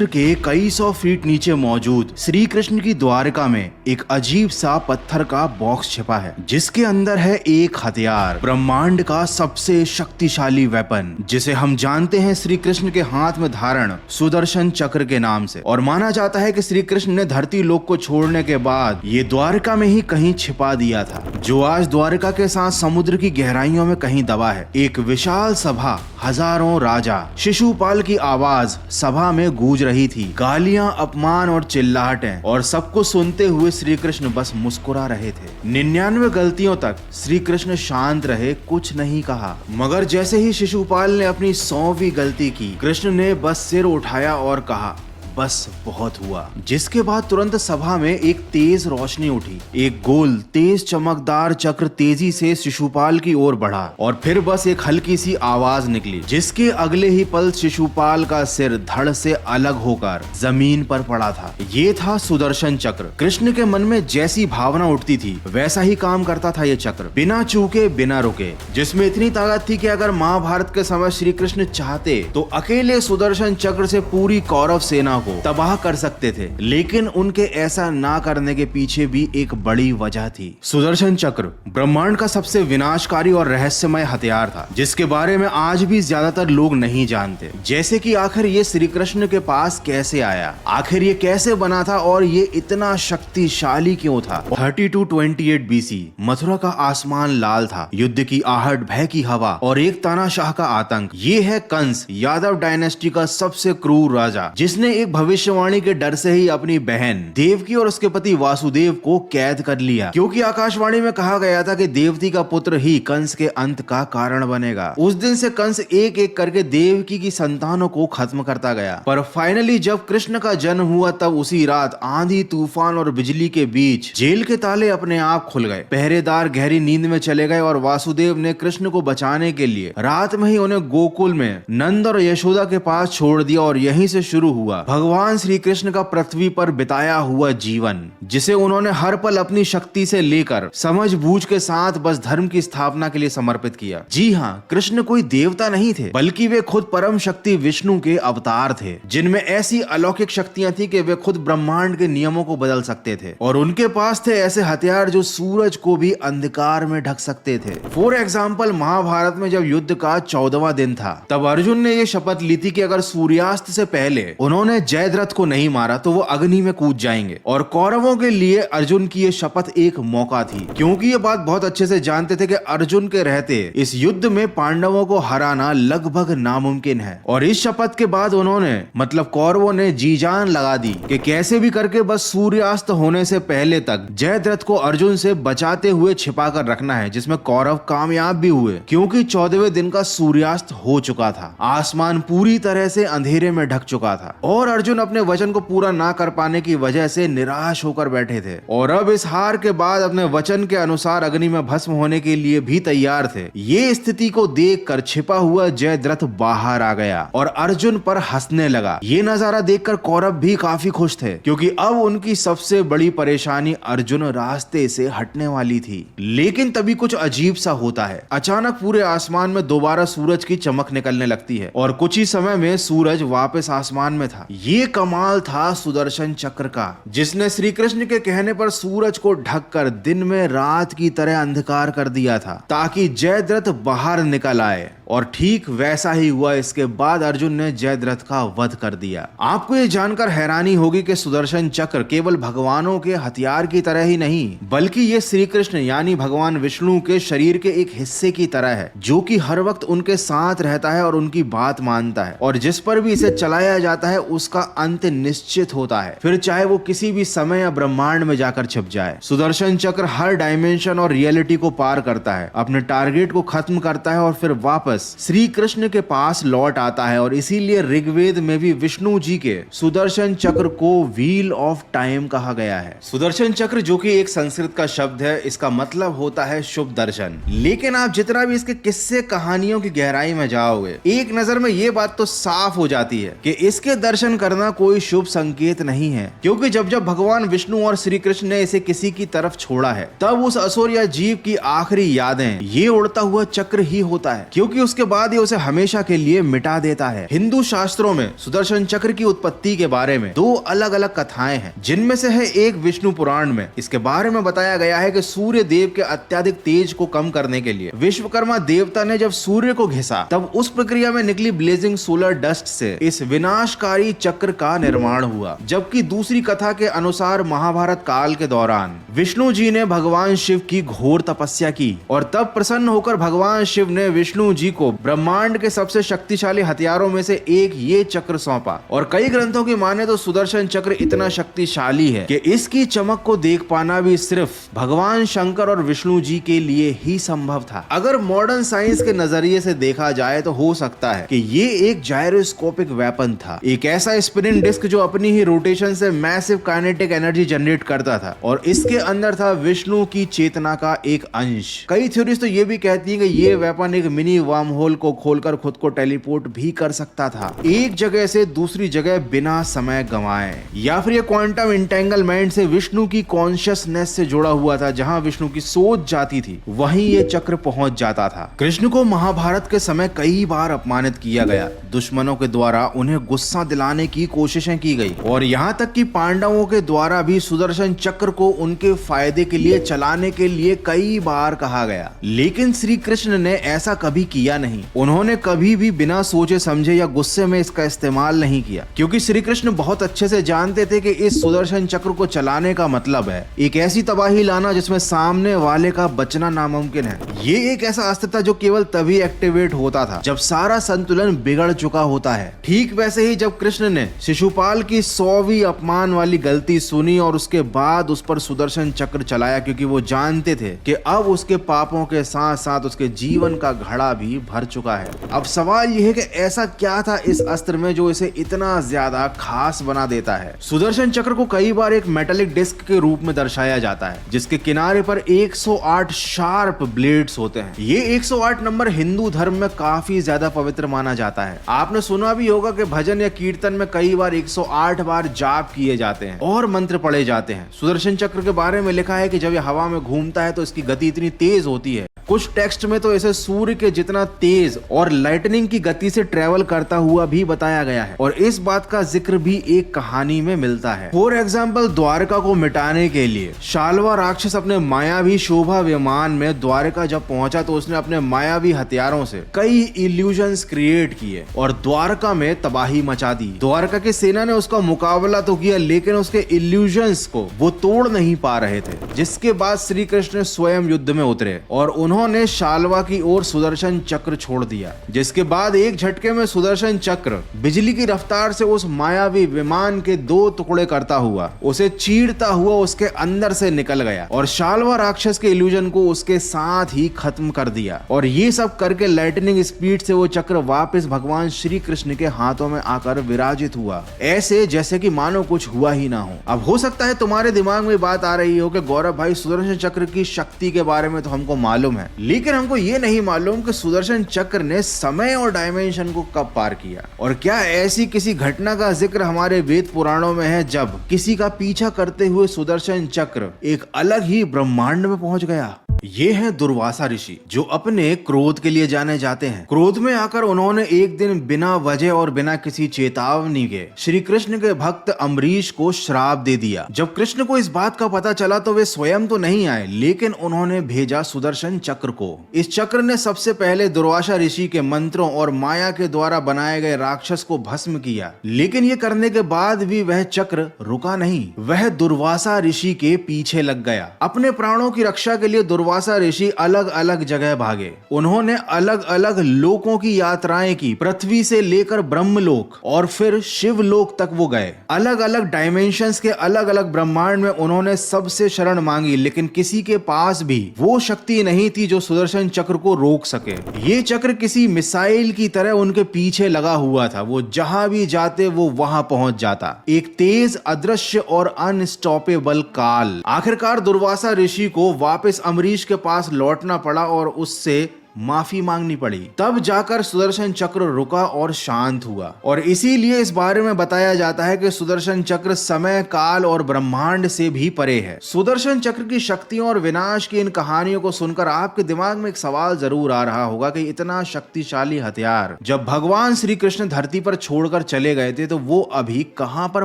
के कई सौ फीट नीचे मौजूद श्री कृष्ण की द्वारका में एक अजीब सा पत्थर का बॉक्स छिपा है, जिसके अंदर है एक हथियार, ब्रह्मांड का सबसे शक्तिशाली वेपन, जिसे हम जानते हैं श्री कृष्ण के हाथ में धारण सुदर्शन चक्र के नाम से। और माना जाता है कि श्री कृष्ण ने धरती लोक को छोड़ने के बाद ये द्वारका में ही कहीं छिपा दिया था, जो आज द्वारका के साथ समुद्र की गहराइयों में कहीं दबा है। एक विशाल सभा, हजारों राजा, शिशुपाल की आवाज सभा में गूंज रही थी, गालियां, अपमान और चिल्लाहटें, और सबको सुनते हुए श्री कृष्ण बस मुस्कुरा रहे थे। 99 गलतियों तक श्री कृष्ण शांत रहे, कुछ नहीं कहा। मगर जैसे ही शिशुपाल ने अपनी 100वीं गलती की, कृष्ण ने बस सिर उठाया और कहा, बस बहुत हुआ। जिसके बाद तुरंत सभा में एक तेज रोशनी उठी। एक गोल तेज चमकदार चक्र तेजी से शिशुपाल की ओर बढ़ा और फिर बस एक हल्की सी आवाज निकली, जिसके अगले ही पल शिशुपाल का सिर धड़ से अलग होकर जमीन पर पड़ा था। ये था सुदर्शन चक्र। कृष्ण के मन में जैसी भावना उठती थी, वैसा ही काम करता था ये चक्र, बिना चूके बिना रुके, जिसमें इतनी ताकत थी कि अगर महाभारत के समय श्री कृष्ण चाहते तो अकेले सुदर्शन चक्र से पूरी कौरव सेना तबाह कर सकते थे। लेकिन उनके ऐसा ना करने के पीछे भी एक बड़ी वजह थी। सुदर्शन चक्र ब्रह्मांड का सबसे विनाशकारी और रहस्यमय हथियार था, जिसके बारे में आज भी ज्यादातर लोग नहीं जानते। जैसे कि आखिर ये श्री कृष्ण के पास कैसे आया, आखिर ये कैसे बना था और ये इतना शक्तिशाली क्यों था। 3228 BC मथुरा का आसमान लाल था, युद्ध की आहट, भय की हवा और एक तानाशाह का आतंक। ये है कंस, यादव डायनेस्टी का सबसे क्रूर राजा, जिसने एक भविष्यवाणी के डर से ही अपनी बहन देवकी और उसके पति वासुदेव को कैद कर लिया, क्योंकि आकाशवाणी में कहा गया था कि देवकी का पुत्र ही कंस के अंत का कारण बनेगा। उस दिन से कंस एक एक करके देवकी की संतानों को खत्म करता गया। पर फाइनली जब कृष्ण का जन्म हुआ, तब उसी रात आंधी, तूफान और बिजली के बीच जेल के ताले अपने आप खुल गए। पहरेदार गहरी नींद में चले गए और वासुदेव ने कृष्ण को बचाने के लिए रात में ही उन्हें गोकुल में नंद और यशोदा के पास छोड़ दिया। और यहीं से शुरू हुआ भगवान श्री कृष्ण का पृथ्वी पर बिताया हुआ जीवन, जिसे उन्होंने हर पल अपनी शक्ति से लेकर समझबूझ के साथ बस धर्म की स्थापना के लिए समर्पित किया। जी हाँ, कृष्ण कोई देवता नहीं थे, बल्कि वे खुद परम शक्ति विष्णु के अवतार थे, जिनमें ऐसी अलौकिक शक्तियां थी कि वे खुद ब्रह्मांड के नियमों को बदल सकते थे। और उनके पास थे ऐसे हथियार जो सूरज को भी अंधकार में ढक सकते थे। फॉर एग्जाम्पल, महाभारत में जब युद्ध का 14वां दिन था, तब अर्जुन ने यह शपथ ली थी कि अगर सूर्यास्त से पहले उन्होंने जयद्रथ को नहीं मारा तो वो अग्नि में कूद जाएंगे। और कौरवों के लिए अर्जुन की ये शपथ एक मौका थी, क्योंकि ये बात बहुत अच्छे से जानते थे कि अर्जुन के रहते इस युद्ध में पांडवों को हराना लगभग नामुमकिन है। और इस शपथ के बाद उन्होंने, मतलब कौरवों ने, जी जान लगा दी कि कैसे भी करके बस सूर्यास्त होने से पहले तक जयद्रथ को अर्जुन से बचाते हुए छिपा कर रखना है, जिसमें कौरव कामयाब भी हुए, क्योंकि 14वें दिन का सूर्यास्त हो चुका था। आसमान पूरी तरह से अंधेरे में ढक चुका था और अर्जुन अपने वचन को पूरा ना कर पाने की वजह से निराश होकर बैठे थे। और अब इस हार के बाद अपने वचन के अनुसार अग्नि में भस्म होने के लिए भी तैयार थे। ये स्थिति को देखकर छिपा हुआ जयद्रथ बाहर आ गया और अर्जुन पर हंसने लगा। ये नजारा देखकर कौरव भी काफी खुश थे, क्योंकि अब उनकी सबसे बड़ी परेशानी अर्जुन रास्ते से हटने वाली थी। लेकिन तभी कुछ अजीब सा होता है। अचानक पूरे आसमान में दोबारा सूरज की चमक निकलने लगती है और कुछ ही समय में सूरज वापस आसमान में था। ये कमाल था सुदर्शन चक्र का, जिसने श्री कृष्ण के कहने पर सूरज को ढककर दिन में रात की तरह अंधकार कर दिया था, ताकि जयद्रथ बाहर निकल आए। और ठीक वैसा ही हुआ। इसके बाद अर्जुन ने जयद्रथ का वध कर दिया। आपको ये जानकर हैरानी होगी कि सुदर्शन चक्र केवल भगवानों के हथियार की तरह ही नहीं, बल्कि ये श्री कृष्ण यानी भगवान विष्णु के शरीर के एक हिस्से की तरह है, जो कि हर वक्त उनके साथ रहता है और उनकी बात मानता है। और जिस पर भी इसे चलाया जाता है उसका अंत निश्चित होता है, फिर चाहे वो किसी भी समय या ब्रह्मांड में जाकर छिप जाए। सुदर्शन चक्र हर डायमेंशन और रियलिटी को पार करता है, अपने टारगेट को खत्म करता है और फिर वापस श्री कृष्ण के पास लौट आता है। और इसीलिए ऋग्वेद में भी विष्णु जी के सुदर्शन चक्र को व्हील ऑफ टाइम कहा गया है। सुदर्शन चक्र, जो कि एक संस्कृत का शब्द है, इसका मतलब होता है शुभ दर्शन। लेकिन आप जितना भी इसके किस्से कहानियों की गहराई में जाओगे, एक नजर में ये बात तो साफ हो जाती है कि इसके दर्शन करना कोई शुभ संकेत नहीं है, क्योंकि जब जब भगवान विष्णु और श्री कृष्ण ने इसे किसी की तरफ छोड़ा है, तब उस असुर या जीव की आखिरी यादें ये उड़ता हुआ चक्र ही होता है, क्योंकि उसके बाद ये उसे हमेशा के लिए मिटा देता है। हिंदू शास्त्रों में सुदर्शन चक्र की उत्पत्ति के बारे में दो अलग अलग कथाएं हैं, जिनमें से है एक विष्णु पुराण में। इसके बारे में बताया गया है कि सूर्य देव के अत्यधिक तेज को कम करने के लिए विश्वकर्मा देवता ने जब सूर्य को घिसा, तब उस प्रक्रिया में निकली ब्लेजिंग सोलर डस्ट से इस विनाशकारी चक्र का निर्माण हुआ। जबकि दूसरी कथा के अनुसार महाभारत काल के दौरान विष्णु जी ने भगवान शिव की घोर तपस्या की और तब प्रसन्न होकर भगवान शिव ने विष्णु जी को ब्रह्मांड के सबसे शक्तिशाली हथियारों में से एक ये चक्र सौंपा। और कई ग्रंथों की माने तो सुदर्शन चक्र इतना शक्तिशाली है कि इसकी चमक को देख पाना भी सिर्फ भगवान शंकर और विष्णु जी के लिए ही संभव था। अगर मॉडर्न साइंस के नजरिए से देखा जाए तो हो सकता है कि ये एक जायरोस्कोपिक वेपन था, एक ऐसा स्पिनिंग डिस्क जो अपनी ही रोटेशन से मैसिव काइनेटिक एनर्जी जनरेट करता था और इसके अंदर था विष्णु की चेतना का एक अंश। कई थ्योरीज तो ये भी कहती हैं कि ये वेपन एक मिनी वर्म होल को खोलकर खुद को टेलीपोर्ट भी कर सकता था, एक जगह से दूसरी जगह बिना समय गंवाए। या फिर ये क्वांटम इंटेंगलमेंट से विष्णु की कॉन्शियसनेस से जुड़ा हुआ था, जहां विष्णु की सोच जाती थी वहीं ये चक्र पहुंच जाता था। कृष्ण को महाभारत के समय कई बार अपमानित किया गया, दुश्मनों के द्वारा उन्हें गुस्सा दिलाने की कोशिशें की गई और यहाँ तक कि पांडवों के द्वारा भी सुदर्शन चक्र को उनके फायदे के लिए चलाने के लिए कई बार कहा गया, लेकिन श्री कृष्ण ने ऐसा कभी किया नहीं। उन्होंने कभी भी बिना सोचे समझे या गुस्से में इसका इस्तेमाल नहीं किया, क्योंकि श्री कृष्ण बहुत अच्छे से जानते थे कि इस सुदर्शन चक्र को चलाने का मतलब है एक ऐसी तबाही लाना जिसमें सामने वाले का बचना नामुमकिन है। ये एक ऐसा अस्त्र था जो केवल तभी एक्टिवेट होता था जब सारा संतुलन बिगड़ चुका होता है। ठीक वैसे ही जब कृष्ण ने शिशुपाल की 100वीं अपमान वाली गलती सुनी और उसके बाद उस पर सुदर्शन चक्र चलाया, क्योंकि वो जानते थे कि अब उसके पापों के साथ साथ उसके जीवन का घड़ा भी भर चुका है। अब सवाल यह है कि ऐसा क्या था इस अस्त्र में जो इसे इतना ज्यादा खास बना देता है। सुदर्शन चक्र को कई बार एक मेटालिक डिस्क के रूप में दर्शाया जाता है, जिसके किनारे पर 108 शार्प ब्लेड्स होते हैं। ये 108 नंबर हिंदू धर्म में काफी ज्यादा पवित्र माना जाता है। आपने सुना भी होगा कि भजन या कीर्तन में कई बार 108 बार जाप किए जाते हैं और मंत्र पढ़े जाते हैं। सुदर्शन चक्र के बारे में लिखा है कि जब ये हवा में घूमता है तो इसकी गति इतनी तेज होती है, कुछ टेक्स्ट में तो इसे सूर्य के जितना तेज और लाइटनिंग की गति से ट्रेवल करता हुआ भी बताया गया है और इस बात का जिक्र भी एक कहानी में मिलता है। फॉर एग्जाम्पल, द्वारका को मिटाने के लिए शाल्वा राक्षस अपने मायावी शोभा विमान में द्वारका जब पहुंचा तो उसने अपने मायावी हथियारों से कई इल्यूजन्स क्रिएट किए और द्वारका में तबाही मचा दी। द्वारका की सेना ने उसका मुकाबला तो किया, लेकिन उसके इल्यूजन्स को वो तोड़ नहीं पा रहे थे, जिसके बाद श्री कृष्ण स्वयं युद्ध में उतरे और उन्होंने शाल्वा की ओर सुदर्शन चक्र छोड़ दिया, जिसके बाद एक झटके में सुदर्शन चक्र बिजली की रफ्तार से उस मायावी विमान के 2 टुकड़े करता हुआ उसे चीरता हुआ उसके अंदर से निकल गया और शाल्वा राक्षस के इल्यूजन को उसके साथ ही खत्म कर दिया। और ये सब करके लाइटनिंग स्पीड से वो चक्र वापस भगवान श्री कृष्ण के हाथों में आकर विराजित हुआ, ऐसे जैसे कि मानो कुछ हुआ ही ना हो। अब हो सकता है तुम्हारे दिमाग में बात आ रही हो कि गौरव भाई, सुदर्शन चक्र की शक्ति के बारे में तो हमको मालूम है, लेकिन हमको ये नहीं मालूम कि सुदर्शन चक्र ने समय और डायमेंशन को कब पार किया। और क्या ऐसी किसी घटना का जिक्र हमारे वेद पुराणों में है जब किसी का पीछा करते हुए सुदर्शन चक्र एक अलग ही ब्रह्मांड में पहुंच गया? ये हैं दुर्वासा ऋषि, जो अपने क्रोध के लिए जाने जाते हैं। क्रोध में आकर उन्होंने एक दिन बिना वजह और बिना किसी चेतावनी के श्री कृष्ण के भक्त अम्बरीश को श्राप दे दिया। जब कृष्ण को इस बात का पता चला तो वे स्वयं तो नहीं आए, लेकिन उन्होंने भेजा सुदर्शन चक्र को। इस चक्र ने सबसे पहले दुर्वासा ऋषि के मंत्रों और माया के द्वारा बनाए गए राक्षस को भस्म किया, लेकिन ये करने के बाद भी वह चक्र रुका नहीं। वह दुर्वासा ऋषि के पीछे लग गया। अपने प्राणों की रक्षा के लिए दुर्वासा ऋषि अलग अलग जगह भागे। उन्होंने अलग अलग लोकों की यात्राएं की, पृथ्वी से लेकर ब्रह्मलोक और फिर शिवलोक तक वो गए। अलग अलग डायमेंशंस के अलग अलग ब्रह्मांड में उन्होंने सबसे शरण मांगी, लेकिन किसी के पास भी वो शक्ति नहीं थी जो सुदर्शन चक्र को रोक सके। ये चक्र किसी मिसाइल की तरह उनके पीछे लगा हुआ था। वो जहां भी जाते वो वहां पहुंच जाता। एक तेज, अदृश्य और अनस्टॉपेबल काल। आखिरकार दुर्वासा ऋषि को वापस अम्बरीश के पास लौटना पड़ा और उससे माफी मांगनी पड़ी। तब जाकर सुदर्शन चक्र रुका और शांत हुआ। और इसीलिए इस बारे में बताया जाता है कि सुदर्शन चक्र समय, काल और ब्रह्मांड से भी परे है। सुदर्शन चक्र की शक्तियों और विनाश की इन कहानियों को सुनकर आपके दिमाग में एक सवाल जरूर आ रहा होगा कि इतना शक्तिशाली हथियार जब भगवान श्री कृष्ण धरती पर छोड़कर चले गए थे तो वो अभी कहां पर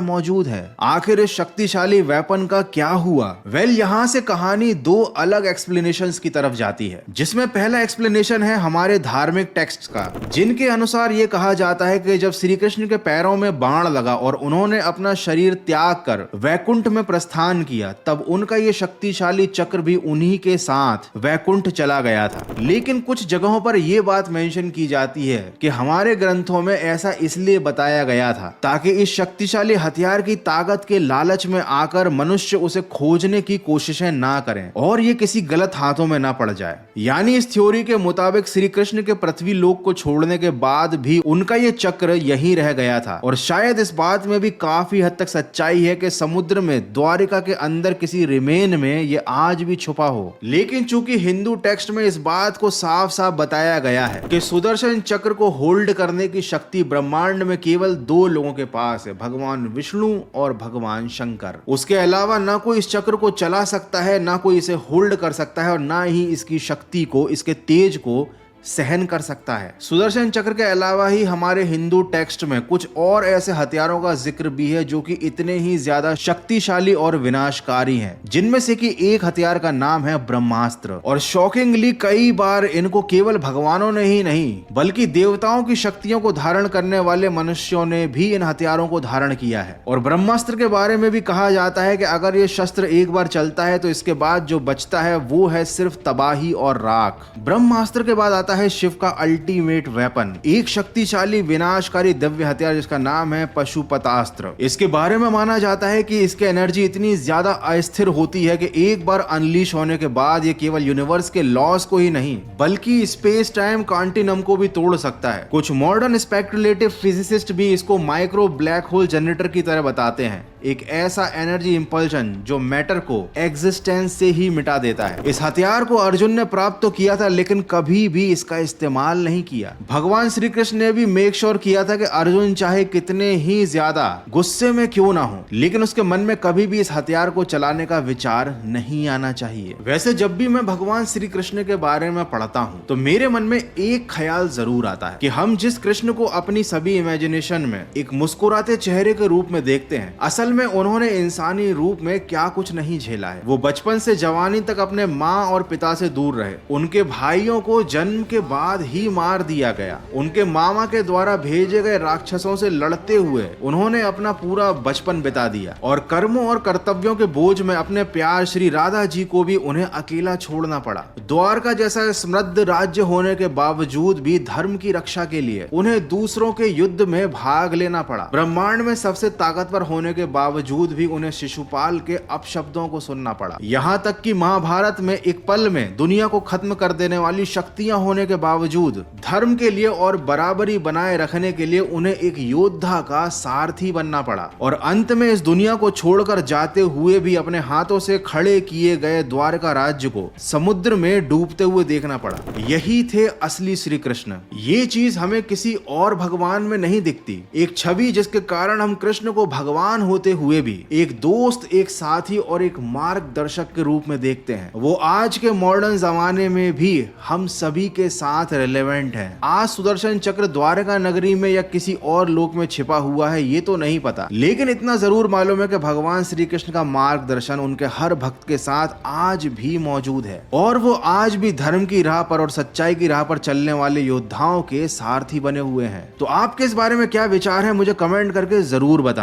मौजूद है? आखिर इस शक्तिशाली वेपन का क्या हुआ? यहाँ से कहानी दो अलग एक्सप्लेनेशंस की तरफ जाती है, जिसमें पहला एक्सप्लेनेशन है हमारे धार्मिक टेक्स्ट का, जिनके अनुसार ये कहा जाता है कि जब श्री कृष्ण के पैरों में बाण लगा और उन्होंने अपना शरीर त्याग कर वैकुंठ में प्रस्थान किया, तब उनका ये शक्तिशाली चक्र भी उन्हीं के साथ वैकुंठ चला गया था। लेकिन कुछ जगहों पर यह बात मेंशन की जाती है कि हमारे ग्रंथों में ऐसा इसलिए बताया गया था ताकि इस शक्तिशाली हथियार की ताकत के लालच में आकर मनुष्य उसे खोजने की कोशिशें ना करें और ये किसी गलत हाथों में ना पड़ जाए। यानी इस थ्योरी के मुताबिक श्री कृष्ण के पृथ्वी लोक को छोड़ने के बाद भी उनका ये चक्र यहीं रह गया था। और शायद इस बात में भी काफी हद तक सच्चाई है कि समुद्र में द्वारिका के अंदर किसी रिमेन में ये आज भी छुपा हो। लेकिन चूंकि हिंदू टेक्स्ट में इस बात को साफ साफ बताया गया है कि सुदर्शन चक्र को होल्ड करने की शक्ति ब्रह्मांड में केवल दो लोगों के पास है, भगवान विष्णु और भगवान शंकर। उसके अलावा ना कोई इस चक्र को चला सकता है, ना कोई इसे होल्ड कर सकता है और ना ही इसकी शक्ति को, इसके तेज को सहन कर सकता है। सुदर्शन चक्र के अलावा ही हमारे हिंदू टेक्स्ट में कुछ और ऐसे हथियारों का जिक्र भी है जो कि इतने ही ज्यादा शक्तिशाली और विनाशकारी हैं, जिनमें से कि एक हथियार का नाम है ब्रह्मास्त्र। और शॉकिंगली कई बार इनको केवल भगवानों ने ही नहीं बल्कि देवताओं की शक्तियों को धारण करने वाले मनुष्यों ने भी इन हथियारों को धारण किया है। और ब्रह्मास्त्र के बारे में भी कहा जाता है कि अगर ये शस्त्र एक बार चलता है तो इसके बाद जो बचता है वो है सिर्फ तबाही और राख। ब्रह्मास्त्र के बाद है शिव का अल्टीमेट वेपन, एक शक्तिशाली विनाशकारी दिव्य हथियार जिसका नाम है पशुपतास्त्र। इसके बारे में माना जाता है कि इसकी एनर्जी इतनी ज्यादा अस्थिर होती है कि एक बार अनलीश होने के बाद ये केवल यूनिवर्स के लॉस को ही नहीं बल्कि स्पेस टाइम कॉन्टिनम को भी तोड़ सकता है। कुछ मॉडर्न स्पेक्युलेटिव फिजिसिस्ट भी इसको माइक्रो ब्लैक होल जनरेटर की तरह बताते हैं, एक ऐसा एनर्जी इंपल्शन जो मैटर को एग्जिस्टेंस से ही मिटा देता है। इस हथियार को अर्जुन ने प्राप्त तो किया था लेकिन कभी भी इसका इस्तेमाल नहीं किया। भगवान श्री कृष्ण ने भी मेक श्योर किया था कि अर्जुन चाहे कितने ही ज्यादा गुस्से में क्यों ना हो, लेकिन उसके मन में कभी भी इस हथियार को चलाने का विचार नहीं आना चाहिए। वैसे जब भी मैं भगवान श्री कृष्ण के बारे में पढ़ता हूँ तो मेरे मन में एक ख्याल जरूर आता है कि हम जिस कृष्ण को अपनी सभी इमेजिनेशन में एक मुस्कुराते चेहरे के रूप में देखते हैं, असल में उन्होंने इंसानी रूप में क्या कुछ नहीं झेला है। वो बचपन से जवानी तक अपने माँ और पिता से दूर रहे, उनके भाइयों को जन्म के बाद ही मार दिया गया, उनके मामा के द्वारा भेजे गए राक्षसों से लड़ते हुए उन्होंने अपना पूरा बचपन बिता दिया और कर्मों और कर्तव्यों के बोझ में अपने प्यार श्री राधा जी को भी उन्हें अकेला छोड़ना पड़ा। द्वारका जैसा समृद्ध राज्य होने के बावजूद भी धर्म की रक्षा के लिए उन्हें दूसरों के युद्ध में भाग लेना पड़ा। ब्रह्मांड में सबसे ताकतवर होने के बावजूद भी उन्हें शिशुपाल के अपशब्दों को सुनना पड़ा। यहाँ तक कि महाभारत में एक पल में दुनिया को खत्म कर देने वाली शक्तियां होने के बावजूद धर्म के लिए और बराबरी बनाए रखने के लिए उन्हें एक योद्धा का सारथी बनना पड़ा और अंत में इस दुनिया को छोड़कर जाते हुए भी अपने हाथों से खड़े किए गए द्वारका राज्य को समुद्र में डूबते हुए देखना पड़ा। यही थे असली श्री कृष्ण। ये चीज हमें किसी और भगवान में नहीं दिखती, एक छवि जिसके कारण हम कृष्ण को भगवान होते हुए भी एक दोस्त, एक साथी और एक मार्गदर्शक के रूप में देखते हैं। वो आज के मॉडर्न जमाने में भी हम सभी के साथ रिलेवेंट है। आज सुदर्शन चक्र द्वारका नगरी में या किसी और लोक में छिपा हुआ है ये तो नहीं पता, लेकिन इतना जरूर मालूम है कि भगवान श्री कृष्ण का मार्गदर्शन उनके हर भक्त के साथ आज भी मौजूद है और वो आज भी धर्म की राह पर और सच्चाई की राह पर चलने वाले योद्धाओं के सारथी बने हुए हैं। तो आपके इस बारे में क्या विचार है मुझे कमेंट करके जरूर बताएं।